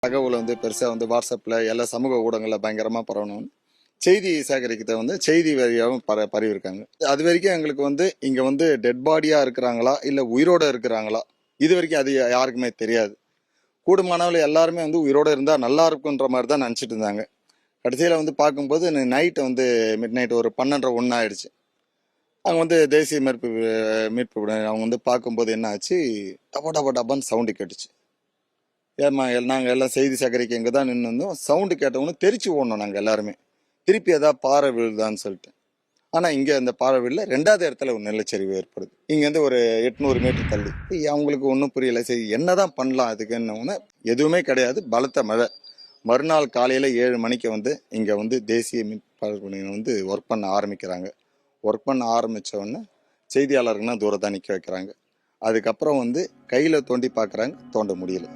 தகவல் பெருசாக வாட்ஸ்அப்பில் எல்லா சமூக ஊடகங்களில் பயங்கரமாக பரவணும். செய்தி சேகரிக்கிறத செய்தி வழியாகவும் பரவியிருக்காங்க. அது வரைக்கும் எங்களுக்கு இங்கே டெட் பாடியாக இருக்கிறாங்களா இல்லை உயிரோடு இருக்கிறாங்களா இது வரைக்கும் அது யாருக்குமே தெரியாது. கூடுமானவர்கள் எல்லாருமே உயிரோடு இருந்தால் நல்லா இருக்குன்ற மாதிரி தான் நினச்சிட்டு இருந்தாங்க. கடைசியில் பார்க்கும்போது நைட்டு மிட் நைட் ஒரு 12:30 ஆயிடுச்சு. அவங்க தேசிய மீட்பு அவங்க பார்க்கும்போது என்ன ஆச்சு, டபா டபா டப்பான்னு சவுண்டு கேட்டுச்சு. ஏம்மா நாங்கள் எல்லாம் செய்தி சேகரிக்க இங்கே தான் நின்று இருந்தோம். சவுண்டு கேட்டவொன்னு தெரிச்சு ஓடணும் நாங்கள் எல்லாருமே, திருப்பி ஏதாவது பாறை விழுதான்னு சொல்லிட்டு. ஆனால் இங்கே அந்த பாறை விழல. 2வது இடத்துல ஒரு நிலச்சரிவு ஏற்படுது. இங்கேருந்து ஒரு 800 மீட்டர் தள்ளி. அவங்களுக்கு ஒன்றும் புரியல. சரி என்ன தான் பண்ணலாம் அதுக்குன்னு. எதுவுமே கிடையாது. பலத்த மழை. மறுநாள் காலையில் 7 மணிக்கு இங்கே தேசிய மீட்பு ஒர்க் பண்ண ஆரம்பிக்கிறாங்க. ஒர்க் பண்ண ஆரம்பித்த உடனே செய்தியாளர்கள்லாம் தூரத்தான் நிற்க வைக்கிறாங்க. அதுக்கப்புறம் கையில் தோண்டி பார்க்குறாங்க, தோண்ட முடியல.